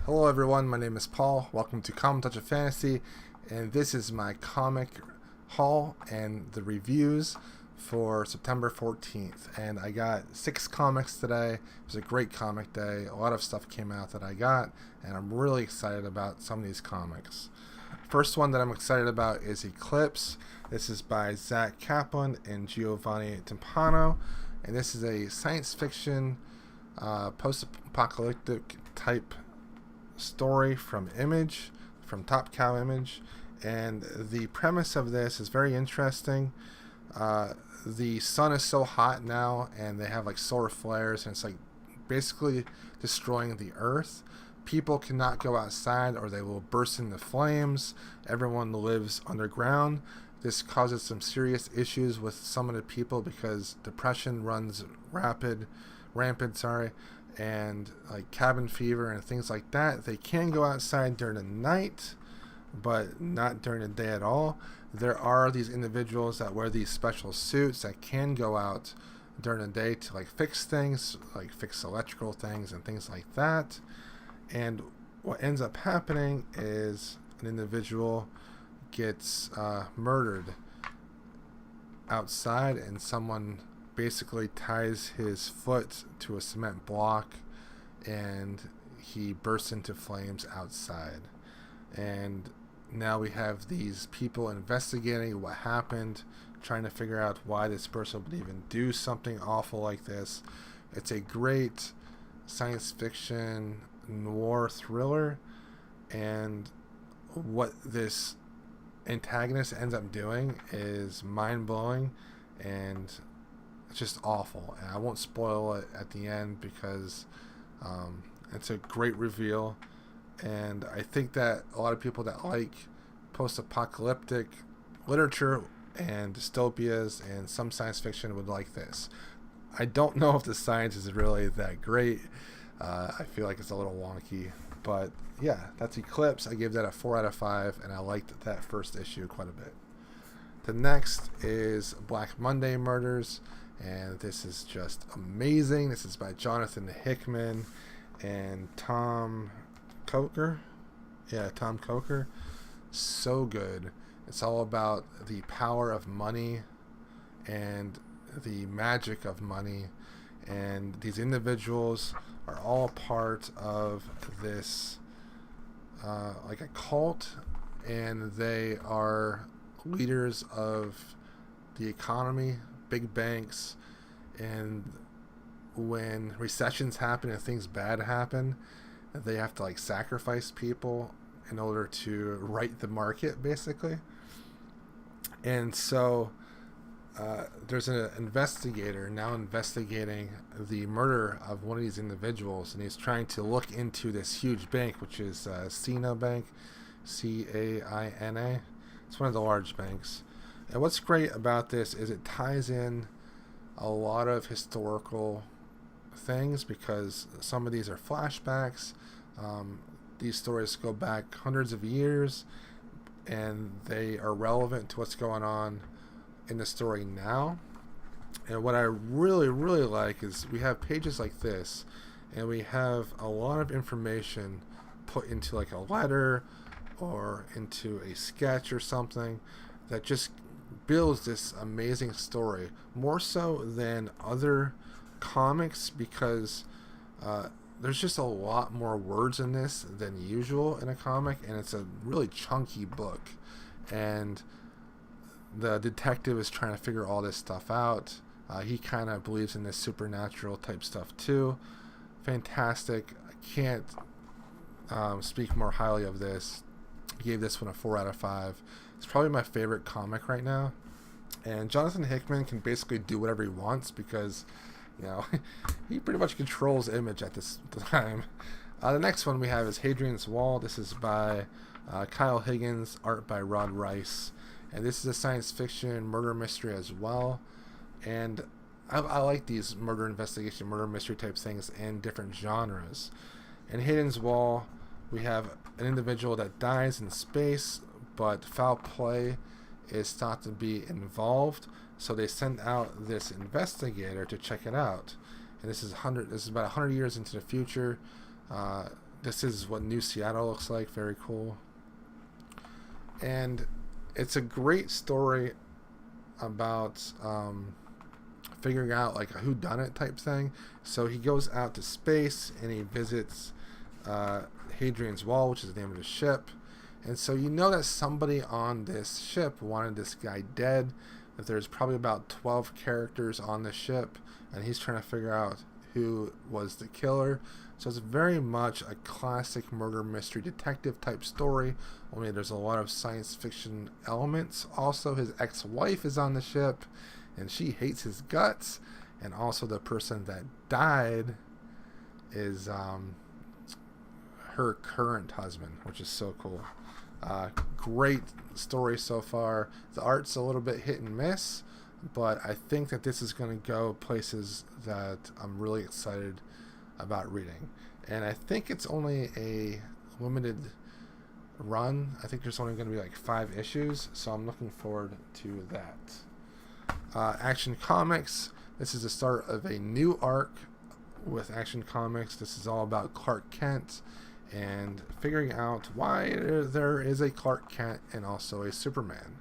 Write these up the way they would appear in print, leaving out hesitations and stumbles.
Hello everyone, my name is Paul. Welcome to Common Touch of Fantasy, and this is my comic haul and the reviews for September 14th. And I got 6 comics today. It was a great comic day. A lot of stuff came out that I got, and I'm really excited about some of these comics. First one that I'm excited about is Eclipse. This is by Zach Kaplan and Giovanni Timpano, and this is a science fiction post-apocalyptic type story from Top Cow Image, and the premise of this is very interesting. The sun is so hot now, and they have like solar flares, and it's like basically destroying the earth. People cannot go outside or they will burst into flames. Everyone lives underground. This causes some serious issues with some of the people because depression runs rampant, and like cabin fever and things like that. They can go outside during the night, but not during the day at all. There are these individuals that wear these special suits that can go out during the day to like fix things, like fix electrical things and things like that. And what ends up happening is an individual gets murdered outside, and someone basically ties his foot to a cement block, and he bursts into flames outside. And now we have these people investigating what happened, trying to figure out why this person would even do something awful like this. It's a great science fiction noir thriller, and what this antagonist ends up doing is mind-blowing, and it's just awful. And I won't spoil it at the end because it's a great reveal, and I think that a lot of people that like post-apocalyptic literature and dystopias and some science fiction would like this. I don't know if the science is really that great. I feel like it's a little wonky, but yeah, that's Eclipse. I gave that a 4 out of 5, and I liked that first issue quite a bit. The next is Black Monday Murders, and this is just amazing. This is by Jonathan Hickman and Tom Coker. Tom Coker. So good. It's all about the power of money and the magic of money, and these individuals are all part of this like a cult, and they are leaders of the economy, big banks, and when recessions happen and things bad happen, they have to like sacrifice people in order to right the market, basically. And so there's an investigator now investigating the murder of one of these individuals, and he's trying to look into this huge bank, which is Cina Bank, Caina. It's one of the large banks. And what's great about this is it ties in a lot of historical things, because some of these are flashbacks. These stories go back hundreds of years, and they are relevant to what's going on in the story now. And what I really like is we have pages like this, and we have a lot of information put into like a letter or into a sketch or something that just builds this amazing story, more so than other comics, because there's just a lot more words in this than usual in a comic, and it's a really chunky book, and the detective is trying to figure all this stuff out. He kind of believes in this supernatural type stuff too. Fantastic. I can't speak more highly of this. I gave this one a 4 out of 5. It's probably my favorite comic right now. And Jonathan Hickman can basically do whatever he wants, because, you know, he pretty much controls Image at this time. The next one we have is Hadrians Wall. This is by Kyle Higgins, art by Rod Rice. And this is a science fiction murder mystery as well. And I like these murder investigation, murder mystery type things in different genres. In Hadrians Wall, we have an individual that dies in space, but foul play is thought to be involved. So they send out this investigator to check it out. And this is about 100 years into the future. this is what New Seattle looks like. Very cool. And it's a great story about figuring out like a whodunit type thing. So he goes out to space and he visits Hadrian's Wall, which is the name of the ship. And so you know that somebody on this ship wanted this guy dead. That there's probably about 12 characters on the ship, and he's trying to figure out who was the killer. So it's very much a classic murder mystery detective type story, only there's a lot of science fiction elements. Also, his ex-wife is on the ship, and she hates his guts. And also the person that died is her current husband, which is so cool. Great story so far. The art's a little bit hit and miss, but I think that this is going to go places that I'm really excited about reading. And I think it's only a limited run. I think there's only going to be like 5 issues, so I'm looking forward to that. Action Comics. This is the start of a new arc with Action Comics. This is all about Clark Kent and figuring out why there is a Clark Kent and also a Superman.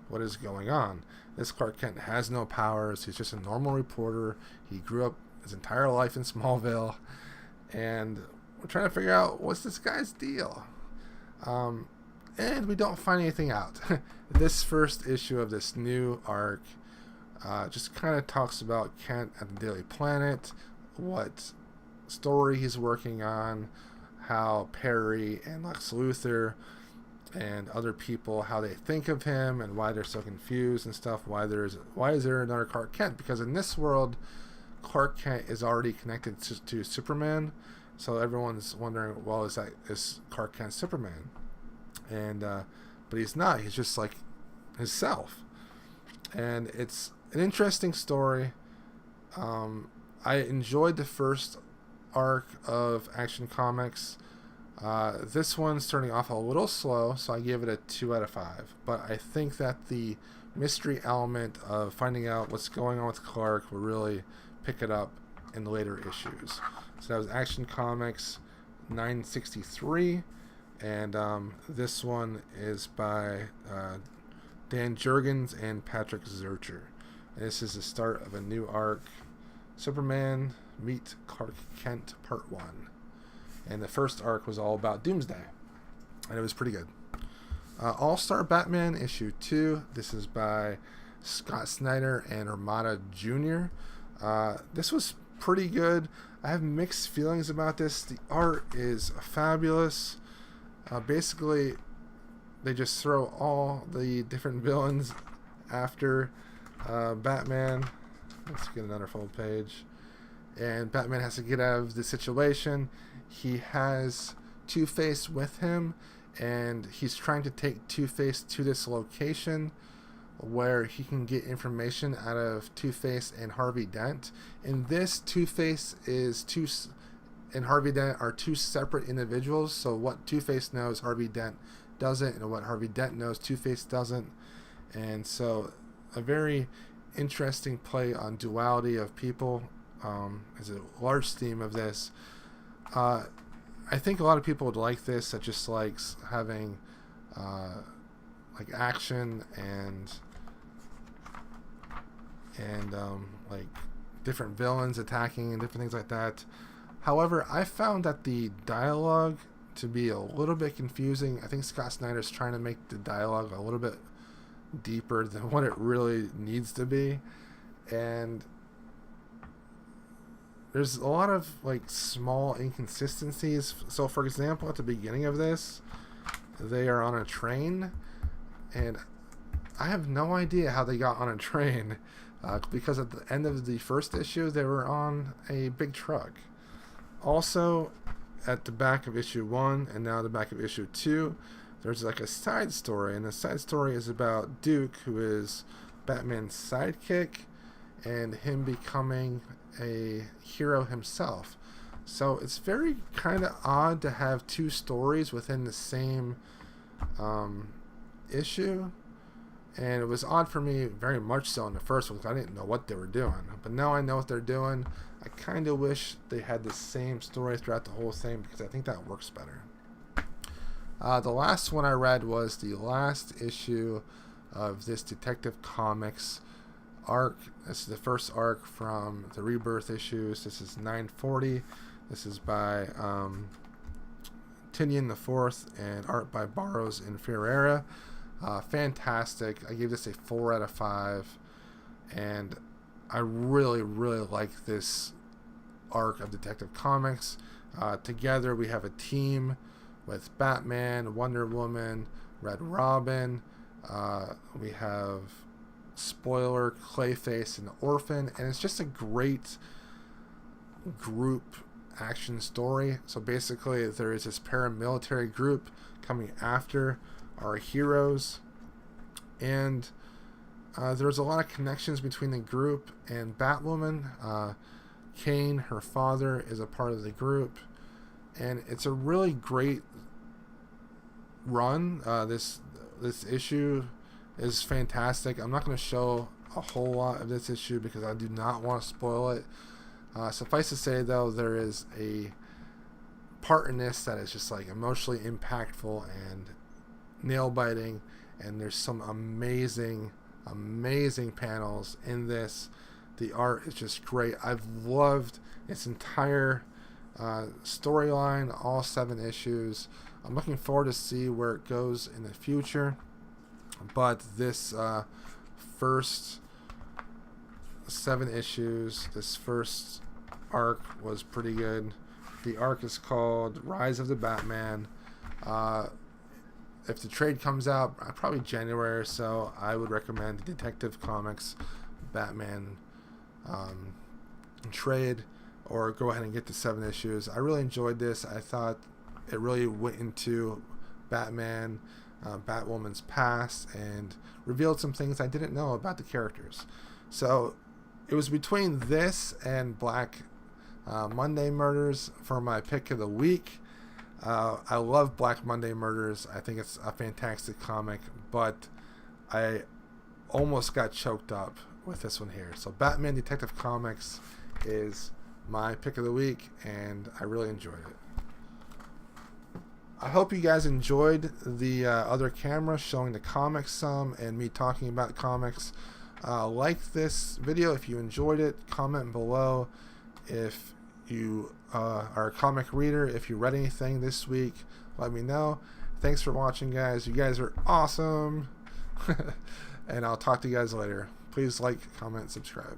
What is going on? This Clark Kent has no powers. He's just a normal reporter. He grew up his entire life in Smallville, and we're trying to figure out what's this guy's deal. And we don't find anything out. This first issue of this new arc just kind of talks about Kent at the Daily Planet, what story he's working on, how Perry and Lex Luthor and other people, how they think of him and why they're so confused and stuff. Why is there another Clark Kent? Because in this world, Clark Kent is already connected to Superman, so everyone's wondering, well, is Clark Kent Superman? And but he's not. He's just like himself, and it's an interesting story. I enjoyed the first arc of Action Comics. This one's starting off a little slow, so I give it a 2 out of 5. But I think that the mystery element of finding out what's going on with Clark will really pick it up in the later issues. So that was Action Comics 963, and this one is by Dan Jurgens and Patrick Zurcher. And this is the start of a new arc, Superman Meet Clark Kent Part 1. And the first arc was all about Doomsday, and it was pretty good. All-Star Batman issue 2. This is by Scott Snyder and Ramada Jr. This was pretty good. I have mixed feelings about this. The art is fabulous. Basically, they just throw all the different villains after Batman. Let's get another full page. And Batman has to get out of the situation. He has Two-Face with him, and he's trying to take Two-Face to this location where he can get information out of Two-Face and Harvey Dent. In this, Two-Face and Harvey Dent are two separate individuals, so what Two-Face knows, Harvey Dent doesn't, and what Harvey Dent knows, Two-Face doesn't. And so a very interesting play on duality of people is a large theme of this. I think a lot of people would like this, that just likes having like action and like different villains attacking and different things like that. However, I found that the dialogue to be a little bit confusing. I think Scott Snyder's trying to make the dialogue a little bit deeper than what it really needs to be, and there's a lot of like small inconsistencies. So for example, at the beginning of this, they are on a train, and I have no idea how they got on a train, because at the end of the first issue they were on a big truck. Also, at the back of issue 1 and now the back of issue 2, there's like a side story, and the side story is about Duke, who is Batman's sidekick, and him becoming a hero himself. So it's very kind of odd to have two stories within the same issue, and it was odd for me very much so in the first one because I didn't know what they were doing, but now I know what they're doing. I kind of wish they had the same story throughout the whole thing, because I think that works better. The last one I read was the last issue of this Detective Comics arc. This is the first arc from the Rebirth issues. This is 940. This is by Tinian IV and art by Barros and Ferreira. Fantastic. I gave this a 4 out of 5, and I really like this arc of Detective Comics. Together we have a team with Batman, Wonder Woman, Red Robin. We have Spoiler, Clayface, and Orphan, and it's just a great group action story. So basically there is this paramilitary group coming after our heroes, and there's a lot of connections between the group and Batwoman. Kane, her father, is a part of the group, and it's a really great run. This issue is fantastic. I'm not going to show a whole lot of this issue because I do not want to spoil it. Suffice to say, though, there is a part in this that is just like emotionally impactful and nail-biting, and there's some amazing panels in this. The art is just great. I've loved its entire storyline, all 7 issues. I'm looking forward to see where it goes in the future, but this first 7 issues, this first arc was pretty good. The arc is called Rise of the Batman. If the trade comes out, probably January or so, I would recommend Detective Comics Batman trade, or go ahead and get the 7 issues. I really enjoyed this. I thought it really went into Batman, Batwoman's past, and revealed some things I didn't know about the characters. So it was between this and Black Monday Murders for my pick of the week. I love Black Monday Murders. I think it's a fantastic comic, but I almost got choked up with this one here. So Batman Detective Comics is my pick of the week, and I really enjoyed it. I hope you guys enjoyed the other camera showing the comics some and me talking about comics. Like this video if you enjoyed it. Comment below if you are a comic reader. If you read anything this week, let me know. Thanks for watching, guys. You guys are awesome. And I'll talk to you guys later. Please like, comment, subscribe.